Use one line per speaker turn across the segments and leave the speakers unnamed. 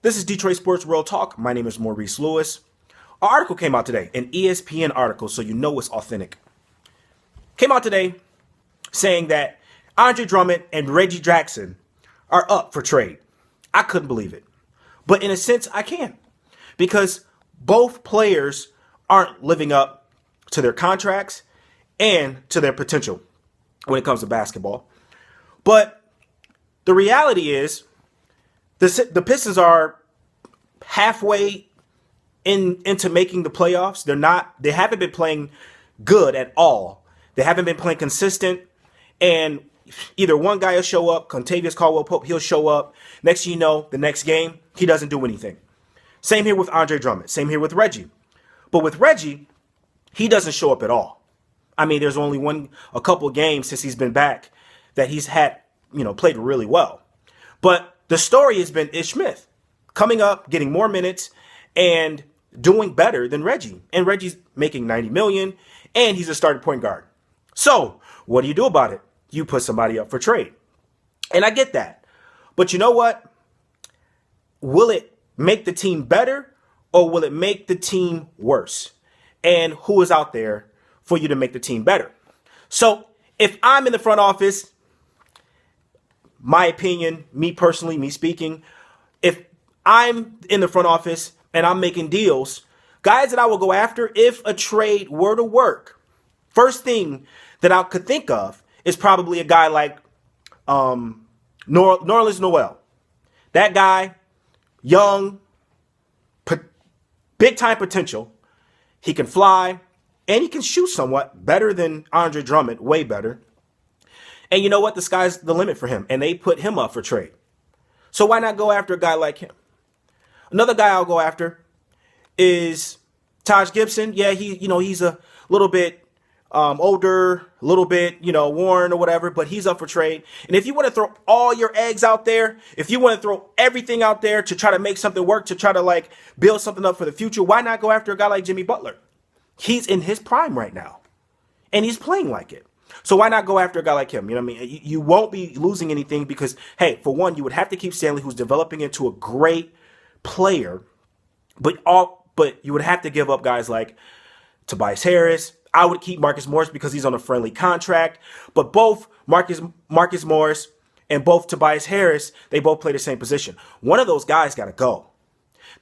This is Detroit Sports World Talk. My name is Maurice Lewis. An article came out today, an ESPN article, so you know it's authentic. Came out today saying that Andre Drummond and Reggie Jackson are up for trade. I couldn't believe it. But in a sense, I can. Because both players aren't living up to their contracts and to their potential when it comes to basketball. But the reality is, the Pistons are halfway into making the playoffs. They haven't been playing good at all. They haven't been playing consistent. And either one guy will show up, Contavious Caldwell-Pope, he'll show up. Next thing you know, the next game, he doesn't do anything. Same here with Andre Drummond. Same here with Reggie. But with Reggie, he doesn't show up at all. I mean, there's only a couple of games since he's been back that he's had, played really well. But the story has been Ish Smith coming up, getting more minutes, and doing better than Reggie. And Reggie's making $90 million, and he's a starting point guard. So what do you do about it? You put somebody up for trade. And I get that. But you know what? Will it make the team better, or will it make the team worse? And who is out there for you to make the team better? So if I'm in the front office, my opinion, me personally, me speaking, if I'm in the front office and I'm making deals, guys that I will go after if a trade were to work, first thing that I could think of is probably a guy like Nerlens Noel. That guy, young, big-time potential. He can fly, and he can shoot somewhat better than Andre Drummond, way better. And you know what? The sky's the limit for him, and they put him up for trade. So why not go after a guy like him? Another guy I'll go after is Taj Gibson. Yeah, he's a little bit older, a little bit, worn or whatever, but he's up for trade. And if you want to throw all your eggs out there, if you want to throw everything out there to try to make something work, to try to build something up for the future, why not go after a guy like Jimmy Butler? He's in his prime right now, and he's playing like it. So why not go after a guy like him? You know what I mean? You won't be losing anything because, hey, for one, you would have to keep Stanley, who's developing into a great player, but you would have to give up guys like Tobias Harris. I would keep Marcus Morris because he's on a friendly contract. But both Marcus Morris and both Tobias Harris, they both play the same position. One of those guys got to go.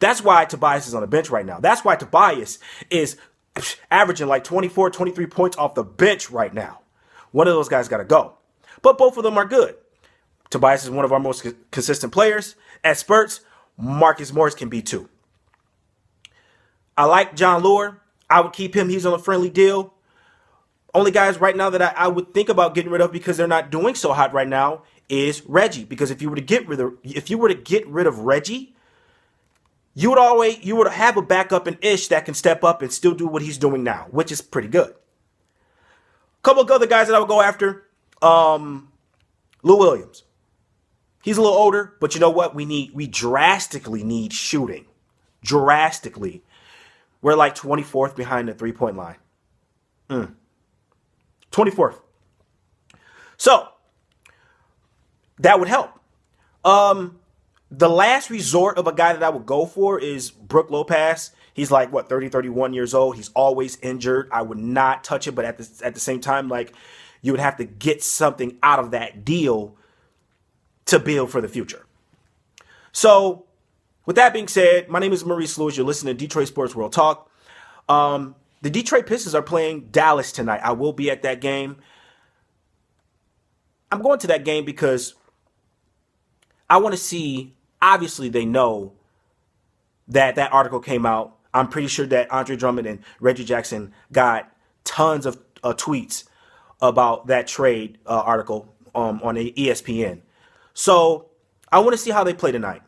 That's why Tobias is on the bench right now. That's why Tobias is averaging 24, 23 points off the bench right now. One of those guys got to go. But both of them are good. Tobias is one of our most consistent players. At spurts, Marcus Morris can be too. I like John Lure. I would keep him. He's on a friendly deal. Only guys right now that I would think about getting rid of because they're not doing so hot right now is Reggie. Because if you were to get rid of Reggie, you would have a backup in Ish that can step up and still do what he's doing now, which is pretty good. A couple of other guys that I would go after, Lou Williams. He's a little older, but you know what? We drastically need shooting. Drastically. We're 24th behind the three-point line. 24th. So, that would help. The last resort of a guy that I would go for is Brook Lopez. He's 30, 31 years old. He's always injured. I would not touch it, but at the same time, you would have to get something out of that deal to build for the future. So, with that being said, my name is Maurice Lewis. You're listening to Detroit Sports World Talk. The Detroit Pistons are playing Dallas tonight. I will be at that game. I'm going to that game because I want to see, obviously they know that article came out. I'm pretty sure that Andre Drummond and Reggie Jackson got tons of tweets about that trade article on ESPN. So I want to see how they play tonight.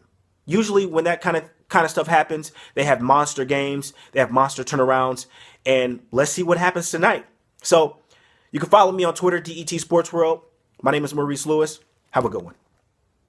Usually when that kind of stuff happens, they have monster games, they have monster turnarounds, and let's see what happens tonight. So you can follow me on Twitter, DET Sports World. My name is Maurice Lewis. Have a good one.